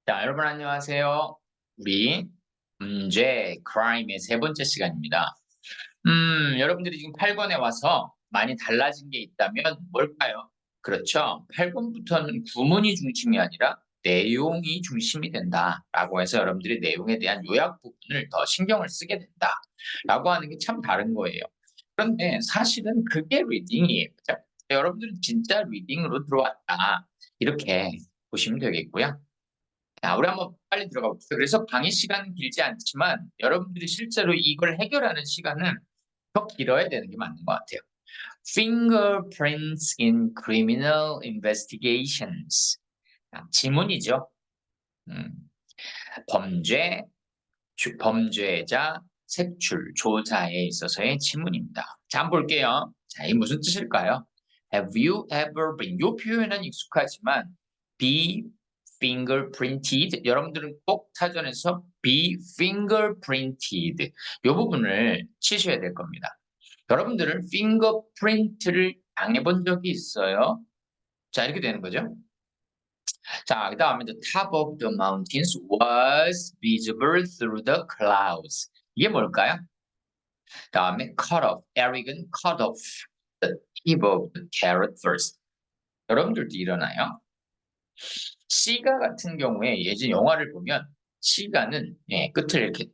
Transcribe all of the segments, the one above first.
자, 여러분 안녕하세요. 우리 문제 crime의 세 번째 시간입니다. 여러분들이 지금 8권에 와서 많이 달라진 게 있다면 뭘까요? 그렇죠. 8권부터는 구문이 중심이 아니라 내용이 중심이 된다라고 해서 여러분들이 내용에 대한 요약 부분을 더 신경을 쓰게 된다라고 하는 게 참 다른 거예요. 그런데 사실은 그게 리딩이에요. 그죠? 여러분들은 진짜 리딩으로 들어왔다. 이렇게 보시면 되겠고요. 자, 우리 한번 빨리 들어가 봅시다. 그래서 강의 시간은 길지 않지만 여러분들이 실제로 이걸 해결하는 시간은 더 길어야 되는 게 맞는 것 같아요. Fingerprints in criminal investigations. 자, 지문이죠. 음, 범죄, 범죄자 색출, 조사에 있어서의 지문입니다. 자, 한번 볼게요. 자, 이 무슨 뜻일까요? Have you ever been? 이 표현은 익숙하지만 be fingerprinted. 여러분들은 꼭 사전에서 be fingerprinted 이 부분을 치셔야 될 겁니다. 여러분들은 fingerprint를 당해본 적이 있어요? 자, 이렇게 되는 거죠. 자, 그 다음에 the top of the mountains was visible through the clouds. 이게 뭘까요? 다음에 cut off, Eric cut off the tip of the carrot first. 여러분들도 일어나요? 시가 같은 경우에 예전 영화를 보면 시가는 끝을 이렇게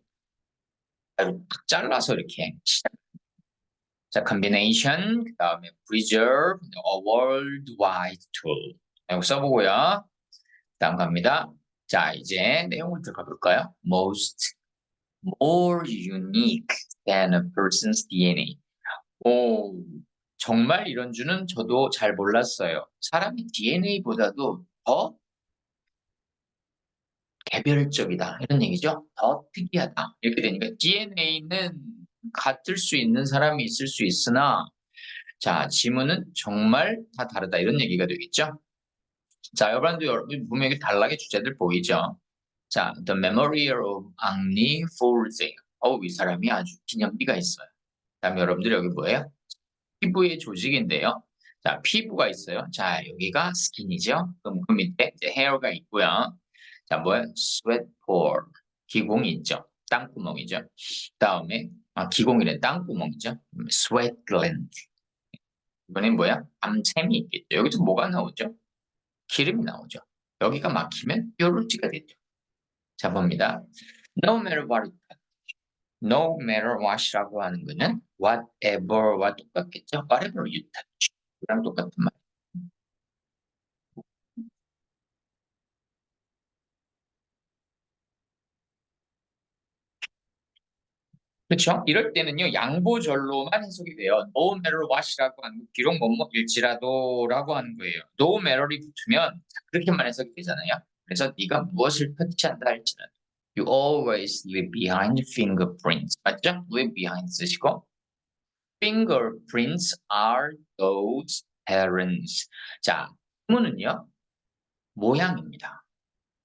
딱 잘라서 이렇게 자, combination, 그 다음에 preserve, a worldwide tool. 이거 써보고요. 다음 갑니다. 자, 이제 내용을 들어가 볼까요? Most more unique than a person's DNA. 오, 정말 이런 줄은 저도 잘 몰랐어요. 사람의 DNA보다도 더 개별적이다. 이런 얘기죠. 더 특이하다. 이렇게 되니까 DNA는 같을 수 있는 사람이 있을 수 있으나 자, 지문은 정말 다 다르다. 이런 얘기가 되겠죠. 자, 여러분 분명히 단락의 주제들 보이죠. 자, The Memorial of Henri Fourzé. 이 사람이 아주 기념비가 있어요. 다음에 여러분들 여기 뭐예요? 피부의 조직인데요. 자, 피부가 있어요. 자, 여기가 스킨이죠. 그럼 그 밑에 이제 헤어가 있고요. 자, 뭐야? sweat pore. 기공이 있죠. 땅구멍이죠. 다음에 기공이래 땅구멍이죠. sweat gland. 이번엔 뭐야? 암샘이 있겠죠. 여기서 뭐가 나오죠? 기름이 나오죠. 여기가 막히면 뾰루지가 되죠. 자, 봅니다. No matter what, no matter what이라고 하는 거는 whatever와 똑같겠죠. Whatever you touch. 그랑 똑같은 말. 그렇죠? 이럴 때는요, 양보절로만 해석이 돼요. No matter what이라고 하는 거, 비록 뭐뭐일지라도라고 하는 거예요. No matter이 붙으면 그렇게만 해석이 되잖아요. 그래서 네가 무엇을 터치한다 할지라도 you always leave behind fingerprints. 맞죠? leave behind 쓰시고 fingerprints are those patterns. 자, 문은요 모양입니다.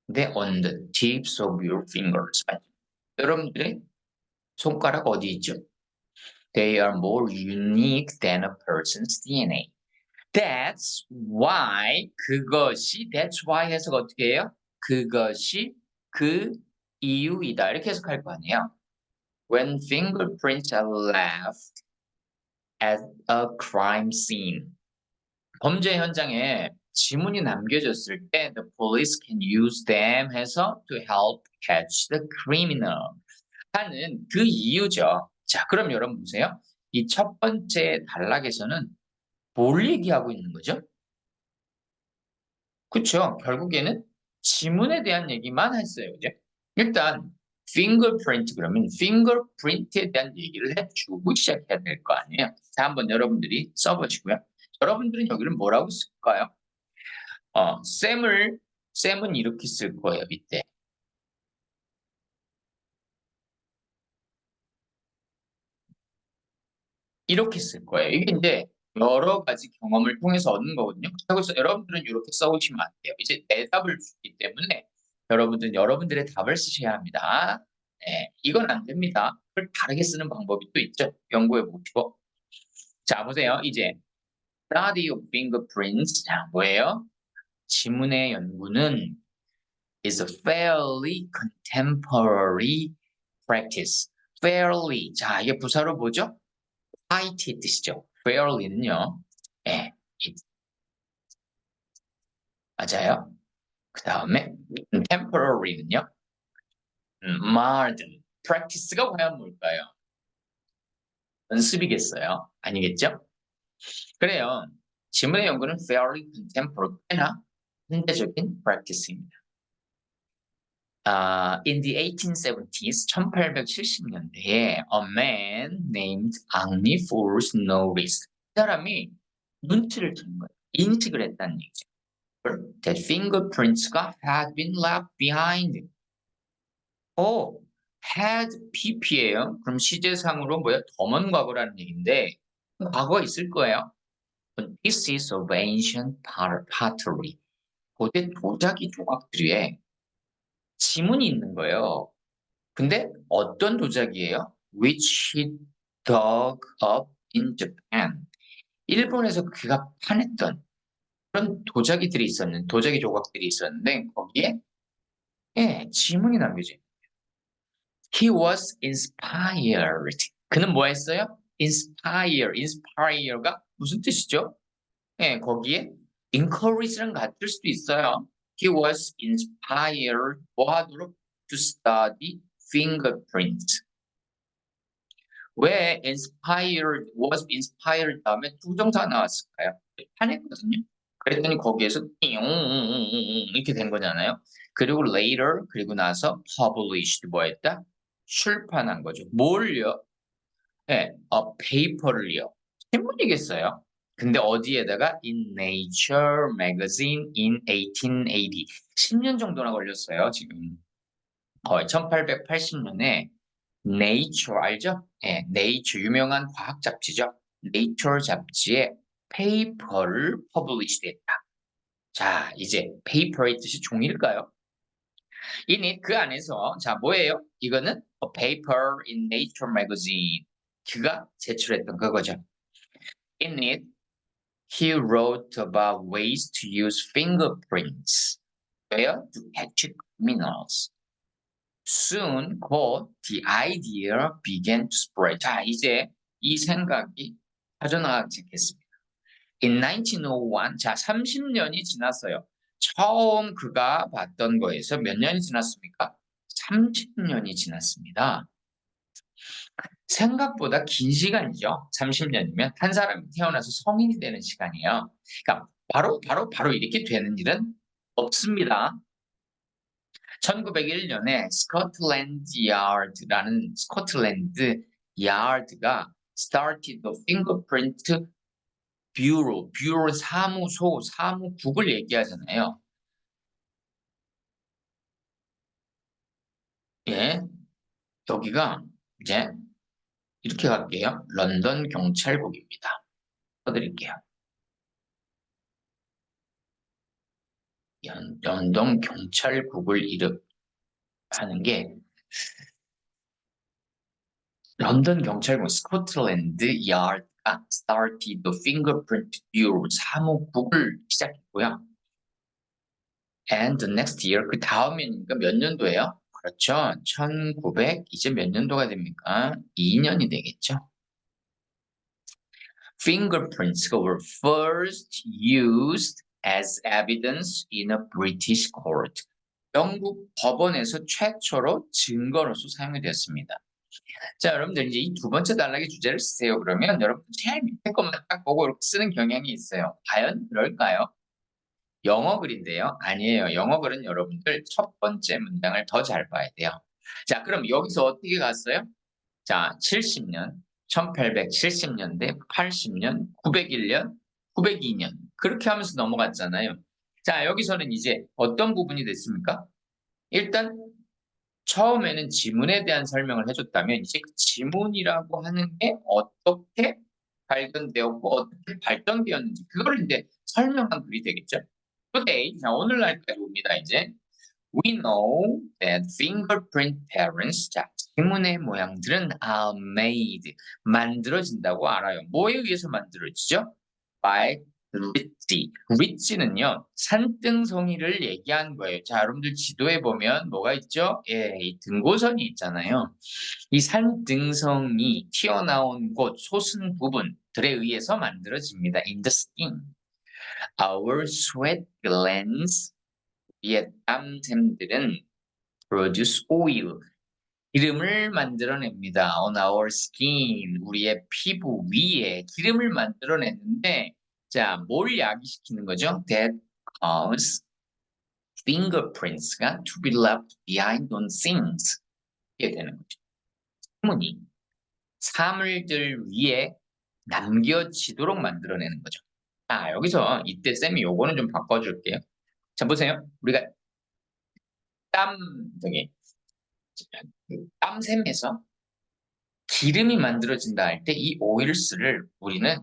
근데 on the tips of your fingers. 맞죠? 여러분들의 손가락 어디 있죠? They are more unique than a person's DNA. That's why that's why 해석 어떻게 해요? 그것이 그 이유이다. 이렇게 해석할 거 아니에요? When fingerprints are left at a crime scene. 범죄 현장에 지문이 남겨졌을 때 the police can use them 해서 to help catch the criminal 하는 그 이유죠. 자, 그럼 여러분 보세요. 이 첫 번째 단락에서는 뭘 얘기하고 있는 거죠? 그쵸. 결국에는 지문에 대한 얘기만 했어요. 그죠? 일단 fingerprint 그러면 fingerprint에 대한 얘기를 해주고 시작해야 될 거 아니에요. 자, 한번 여러분들이 써보시고요. 여러분들은 여기를 뭐라고 쓸까요? 쌤은 이렇게 쓸 거예요, 이때. 이렇게 쓸 거예요. 이게 이제 여러 가지 경험을 통해서 얻는 거거든요. 그래서 여러분들은 이렇게 써오시면 안 돼요. 이제 대답을 주기 때문에 여러분들은 여러분들의 답을 쓰셔야 합니다. 네, 이건 안 됩니다. 그걸 다르게 쓰는 방법이 또 있죠. 연구해 보시고. 자, 보세요. 이제 study of fingerprints. 자, 뭐예요? 지문의 연구는 is a fairly contemporary practice. fairly. 자, 이게 부사로 뭐죠? quite의 뜻이죠. fairly는요. 예, 맞아요. 그 다음에 contemporary는요. modern. practice가 과연 뭘까요? 연습이겠어요? 아니겠죠? 그래요. 지문의 연구는 fairly contemporary, 꽤나 현대적인 practice입니다. In the 1870s, 1870년대에 a man named Henri Fors noticed. 이 사람이 눈치를 준 거예요. 인식을 했다는 얘기죠. That fingerprints가 had been left behind. had pp예요. 그럼 시제상으로 뭐야? 더 먼 과거라는 얘기인데 과거가 있을 거예요. But this is of ancient pottery. 고대 도자기 조각들에 지문이 있는 거예요. 근데 어떤 도자기예요? Which he dug up in Japan. 일본에서 그가 파냈던 그런 도자기 조각들이 있었는데 거기에 지문이 남겨져 있어요. He was inspired. 그는 뭐 했어요? inspire가 무슨 뜻이죠? 거기에 encourage랑 같을 수도 있어요. He was inspired 뭐 하도록? To study fingerprints. 왜 was inspired 다음에 두 동사가 나왔을까요? 파냈거든요. 그랬더니 거기에서 이렇게 된 거잖아요. 그리고 later, 그리고 나서 published 뭐 했다? 출판한 거죠. 뭘요? paper를요. 신문이겠어요. 근데 어디에다가 in Nature magazine in 1880. 10년 정도나 걸렸어요, 지금. 거의 1880년에 Nature 알죠? Nature 유명한 과학 잡지죠. Nature 잡지에 페이퍼를 publish 했다. 자, 이제 paper의 뜻이 종일까요? 이니 그 안에서 자 뭐예요? 이거는 a paper in Nature magazine. 그가 제출했던 그거죠. In it, he wrote about ways to use fingerprints where to catch criminals. Soon, 곧 the idea began to spread. 자, 이제 이 생각이 퍼져나가기 시작했습니다. In 1901, 자, 30년이 지났어요. 처음 그가 봤던 거에서 몇 년이 지났습니까? 30년이 지났습니다. 생각보다 긴 시간이죠. 30년이면 한 사람이 태어나서 성인이 되는 시간이에요. 그러니까 바로 이렇게 되는 일은 없습니다. 1901년에 스코틀랜드 야드가 started the fingerprint bureau, 사무소, 사무국을 얘기하잖아요. 여기가 이제 이렇게 갈게요. 런던 경찰국입니다. 써드릴게요. 런던 경찰국을 하는 게 런던 경찰국 스코틀랜드 야드가 started the fingerprint bureau 사무국을 시작했고요. And the next year 그 다음이니까 몇 년도예요? 그렇죠. 1900 이제 몇 년도가 됩니까? 2년이 되겠죠. Fingerprints were first used as evidence in a British court. 영국 법원에서 최초로 증거로서 사용이 되었습니다. 자, 여러분들 이제 이 두 번째 단락의 주제를 쓰세요. 그러면 여러분 제일 밑에 것만 딱 보고 이렇게 쓰는 경향이 있어요. 과연 그럴까요? 영어 글인데요. 아니에요. 영어 글은 여러분들 첫 번째 문장을 더 잘 봐야 돼요. 자, 그럼 여기서 어떻게 갔어요? 자, 70년, 1870년대, 80년, 901년, 902년 그렇게 하면서 넘어갔잖아요. 자, 여기서는 이제 어떤 부분이 됐습니까? 일단 처음에는 지문에 대한 설명을 해줬다면 이제 그 지문이라고 하는 게 어떻게 발견되었고 어떻게 발전되었는지 그걸 이제 설명한 글이 되겠죠. Today, 자 오늘날까지 옵니다. 이제 We know that fingerprint patterns, 자 지문의 모양들은 are made, 만들어진다고 알아요. 뭐에 의해서 만들어지죠? By 리치는요, 산등성이를 얘기한 거예요. 자, 여러분들 지도에 보면 뭐가 있죠? 예, 이 등고선이 있잖아요. 이 산등성이 튀어나온 곳, 솟은 부분들에 의해서 만들어집니다. In the skin. Our sweat glands, 우리의 땀샘들은 produce oil, 기름을 만들어냅니다. On our skin, 우리의 피부 위에 기름을 만들어내는데, 자, 뭘 야기시키는 거죠? That cause fingerprints가 to be left behind on things. 이게 되는 거죠. 사물이 사물들 위에 남겨지도록 만들어내는 거죠. 아, 여기서 이때 쌤이 요거는 좀 바꿔줄게요. 자, 보세요. 우리가 땀, 저기, 땀샘에서 기름이 만들어진다 할 때 이 오일스를 우리는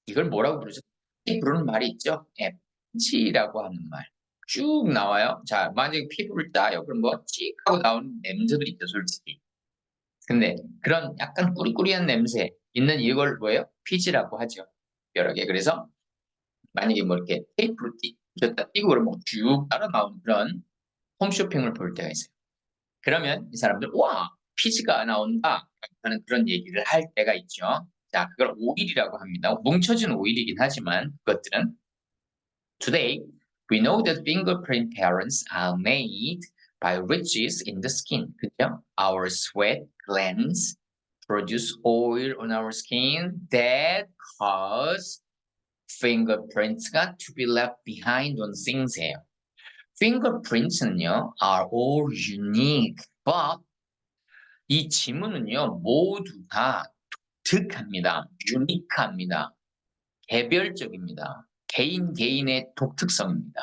이걸 뭐라고 부르죠? 부르는 말이 있죠. 예, 치라고 하는 말. 쭉 나와요. 자, 만약에 피부를 따요. 그럼 뭐 찍 하고 나오는 냄새도 있죠, 솔직히. 근데 그런 약간 꾸리꾸리한 냄새 있는 이걸 뭐예요? 피지라고 하죠. 여러 개. 그래서 만약에 뭐 이렇게 테이프로 띄었다 띄고 그러면 쭉 따라 나오는 그런 홈쇼핑을 볼 때가 있어요. 그러면 이 사람들 와 피지가 나온다 하는 그런 얘기를 할 때가 있죠. 자, 그걸 오일이라고 합니다. 뭉쳐진 오일이긴 하지만 그것들은 Today we know that fingerprint patterns are made by ridges in the skin. 그죠? Our sweat glands produce oil on our skin that cause fingerprints가 to be left behind on things예요. fingerprints는요 are all unique, but 이 지문은요 모두 다 독특합니다. 유니크합니다. 개별적입니다. 개인의 독특성입니다.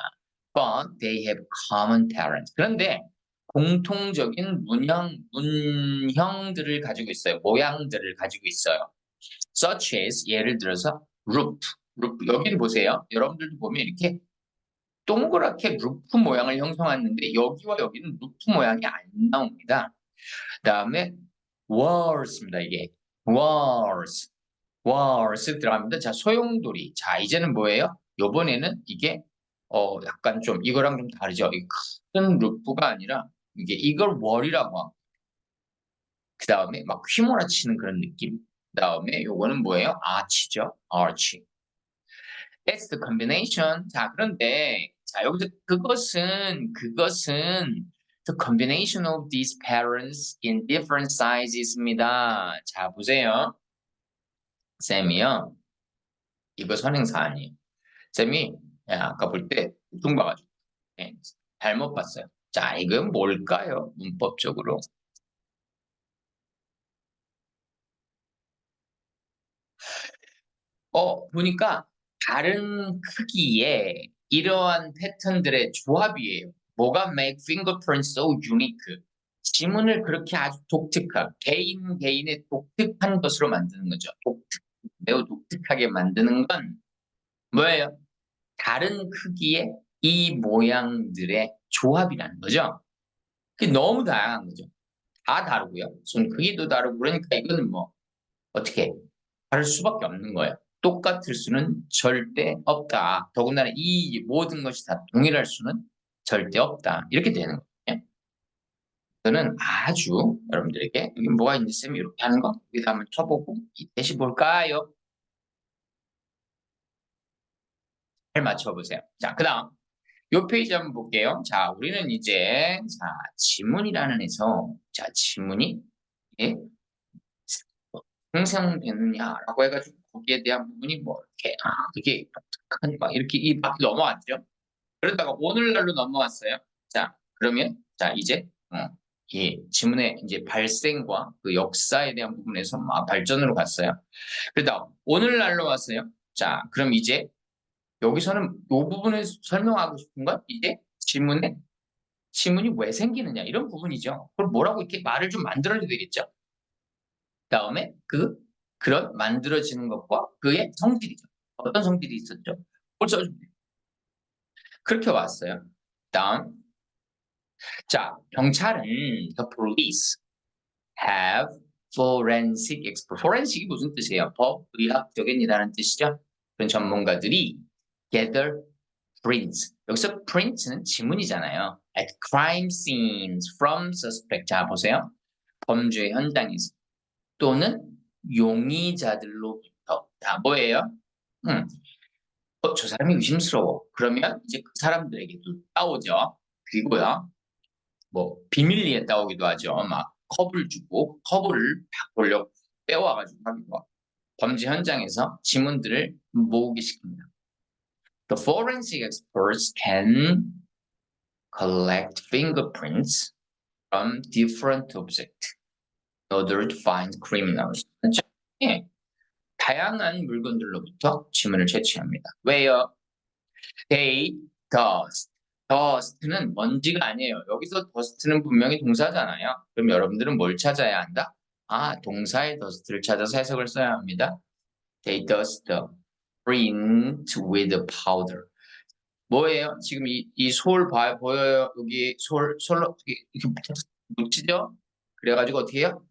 But they have common patterns. 그런데 공통적인 문형들을 가지고 있어요. 모양들을 가지고 있어요. Such as 예를 들어서 roof. 여기를 보세요. 여러분들도 보면 이렇게 동그랗게 루프 모양을 형성하는데 여기와 여기는 루프 모양이 안 나옵니다. 그다음에 walls입니다. 이게 walls 들어갑니다. 자, 소용돌이. 자, 이제는 뭐예요? 요번에는 이게 약간 좀 이거랑 좀 다르죠. 이 큰 루프가 아니라 이걸 wall이라고 하고 그다음에 막 휘몰아치는 그런 느낌. 그다음에 요거는 뭐예요? arch죠. arch. That's the combination. 자, 그런데 자, 여기서 그것은 the combination of these patterns in different sizes입니다. 자, 보세요. 쌤이요. 이거 선행사 아니에요. 쌤이 아까 볼 때 뚱 봐가지고 예, 잘못 봤어요. 자, 이건 뭘까요? 문법적으로. 보니까 다른 크기의 이러한 패턴들의 조합이에요. 뭐가 make fingerprints so unique? 지문을 그렇게 아주 독특한 개인의 독특한 것으로 만드는 거죠. 매우 독특하게 만드는 건 뭐예요? 다른 크기의 이 모양들의 조합이라는 거죠. 그게 너무 다양한 거죠. 다 다르고요. 손 크기도 다르고 그러니까 이거는 뭐 어떻게 다를 수밖에 없는 거예요. 똑같을 수는 절대 없다. 더군다나 이 모든 것이 다 동일할 수는 절대 없다. 이렇게 되는 거예요. 저는 아주 여러분들에게 여기 뭐가 있는지 쌤이 이렇게 하는 거 여기다 한번 쳐보고 이 대시 볼까요? 잘 맞춰보세요. 자, 그 다음 요 페이지 한번 볼게요. 자, 우리는 이제 자 지문이라는 에서 자 지문이 예? 생성되느냐라고 해가지고 거기에 대한 부분이 뭐 이렇게 그게 독특한 막 이렇게 이 밖에 넘어왔죠. 그러다가 오늘날로 넘어왔어요. 자, 그러면 자 이제 이 지문의 이제 발생과 그 역사에 대한 부분에서 막 발전으로 갔어요. 그러다 오늘날로 왔어요. 자, 그럼 이제 여기서는 이 부분을 설명하고 싶은 건 이제 지문이 왜 생기느냐 이런 부분이죠. 그럼 뭐라고 이렇게 말을 좀 만들어야 되겠죠. 그다음에 그런 만들어지는 것과 그의 성질이죠. 어떤 성질이 있었죠? 그걸 써주면 돼요. 그렇게 왔어요. 다음 자, 경찰은 the police have forensic expert. forensik이 무슨 뜻이에요? 법의학적인이라는 뜻이죠. 그런 전문가들이 gather prints. 여기서 prints는 지문이잖아요. At crime scenes from suspect. 자, 보세요. 범죄 현장에서 또는 용의자들로부터. 자, 뭐예요? 저 사람이 의심스러워. 그러면 이제 그 사람들에게도 따오죠. 그리고요, 뭐 비밀리에 따오기도 하죠. 막 컵을 주고 컵을 돌려 빼와가지고 하기도 하고. 범죄 현장에서 지문들을 모으게 시킵니다. The forensic experts can collect fingerprints from different objects in order to find criminals. 그렇죠? 예. 다양한 물건들로부터 지문을 채취합니다. 왜요? They dust. dust는 먼지가 아니에요. 여기서 dust는 분명히 동사잖아요. 그럼 여러분들은 뭘 찾아야 한다? 아, 동사의 dust를 찾아서 해석을 써야 합니다. They dust the print with powder. 뭐예요? 지금 이 솔 보여요? 여기 솔로 이렇게 묻히죠? 그래가지고 어떻게 해요?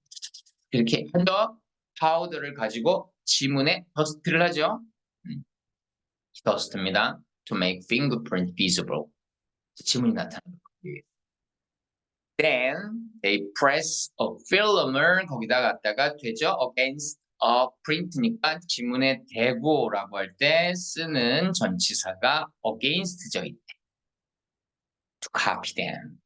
이렇게 해서 파우더를 가지고 지문에 더스트를 하죠. 더스트입니다. To make fingerprint visible. 지문이 나타나는 거예요. Then they press a film을 거기다 갖다가 되죠. Against a print니까 지문에 대고라고 할 때 쓰는 전치사가 against죠. 이때. To copy them.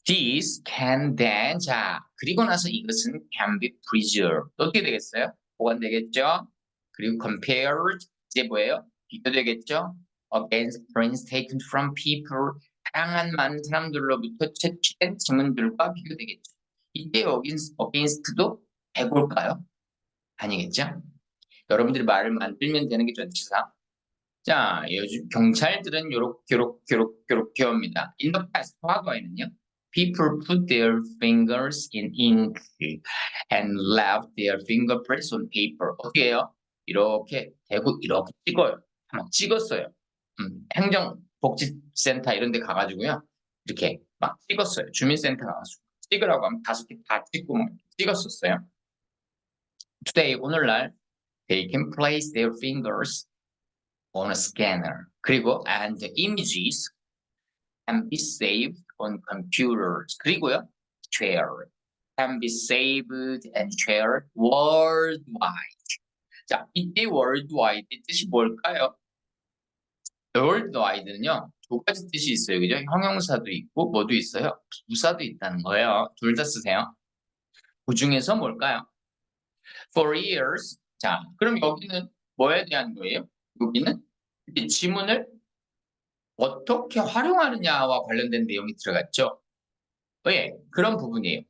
These can then, 자, 그리고 나서 이것은 can be preserved. 어떻게 되겠어요? 보관되겠죠? 그리고 compared, 이제 뭐예요? 비교되겠죠? Against prints taken from people, 다양한 많은 사람들로부터 채취된 지문들과 비교되겠죠. 이때 against도 해볼까요? 아니겠죠? 여러분들이 말을 만들면 되는 게 전치사. 자, 요즘 경찰들은 요렇게 합니다. In the past, 과거에는요. People put their fingers in ink and left their fingerprints on paper. 어떻게 해요? 이렇게 대고 이렇게 찍어요. 막 찍었어요. 행정복지센터 이런 데 가가지고요. 이렇게 막 찍었어요. 주민센터 가가지고 찍으라고 하면 5개 다 찍고 막 찍었었어요. Today, 오늘날 they can place their fingers on a scanner. 그리고 and the images can be saved on computers. 그리고요, shared. can be saved and shared worldwide. 자, 이때 worldwide 뜻이 뭘까요? worldwide는요, 두 가지 뜻이 있어요. 그죠? 형용사도 있고, 뭐도 있어요? 부사도 있다는 거예요. 둘 다 쓰세요. 그 중에서 뭘까요? For years. 자, 그럼 여기는 뭐에 대한 거예요? 여기는 이 지문을 어떻게 활용하느냐와 관련된 내용이 들어갔죠. 예, 그런 부분이에요.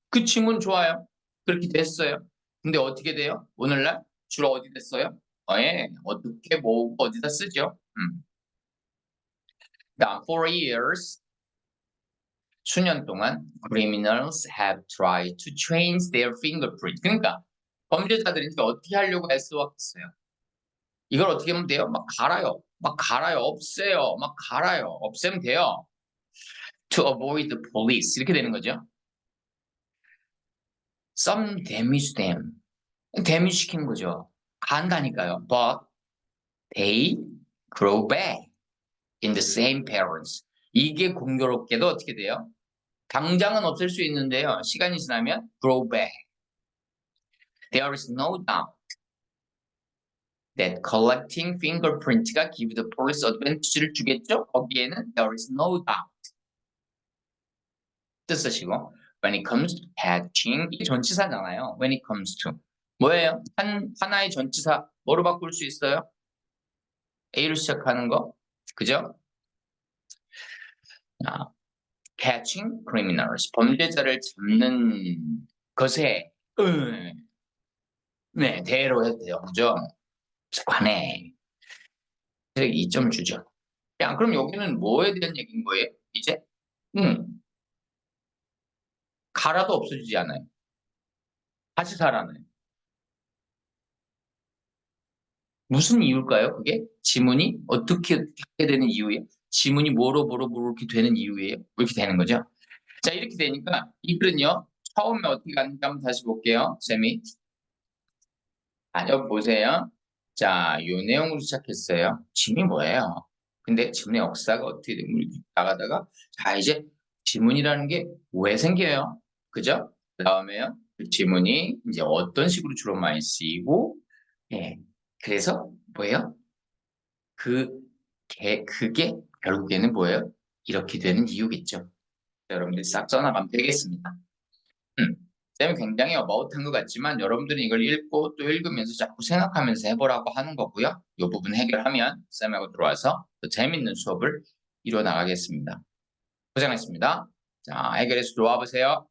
그 지문 좋아요. 그렇게 됐어요. 근데 어떻게 돼요? 오늘날 주로 어디 됐어요? 예, 어떻게 모으고 어디다 쓰죠? 다음, for years, 수년 동안 criminals have tried to change their fingerprint. 그러니까 범죄자들이 어떻게 하려고 애써왔겠어요. 이걸 어떻게 하면 돼요? 막 갈아요. 없애요. 막 갈아요. 없애면 돼요. To avoid the police. 이렇게 되는 거죠. Some damage them. 데미지 시키는 거죠. 간다니까요. But they grow back in the same patterns. 이게 공교롭게도 어떻게 돼요? 당장은 없앨 수 있는데요. 시간이 지나면 grow back. There is no doubt that collecting fingerprint가 give the police advantage를 주겠죠? 거기에는 there is no doubt. 뜻 쓰시고 when it comes to catching 이게 전치사잖아요. when it comes to 뭐예요? 하나의 전치사 뭐로 바꿀 수 있어요? A로 시작하는 거 그죠? catching criminals 범죄자를 잡는 것에 네 대로 해도 돼요. 그죠? 관해 2점 주죠. 야, 그럼 여기는 뭐에 대한 얘기인 거예요? 이제 갈아도 없어지지 않아요. 다시 살아나요. 무슨 이유일까요? 그게 지문이 어떻게 하게 되는 이유예요? 지문이 뭐로 이렇게 되는 이유예요? 이렇게 되는 거죠. 자, 이렇게 되니까 이 글은요. 처음에 어떻게 하는지 한번 다시 볼게요. 쌤이. 여기 보세요. 자, 요 내용으로 시작했어요. 지문이 뭐예요? 근데 지문의 역사가 어떻게 되면 이렇게 나가다가 자, 이제 지문이라는 게 왜 생겨요? 그죠? 그다음에요. 그 지문이 이제 어떤 식으로 주로 많이 쓰이고 예. 그래서 뭐예요? 그게 결국에는 뭐예요? 이렇게 되는 이유겠죠. 여러분들이 싹 써나가면 되겠습니다. 쌤이 굉장히 어바웃한 것 같지만 여러분들이 이걸 읽고 또 읽으면서 자꾸 생각하면서 해보라고 하는 거고요. 이 부분 해결하면 쌤하고 들어와서 더 재밌는 수업을 이루어 나가겠습니다. 고생하셨습니다. 자, 해결해서 들어와 보세요.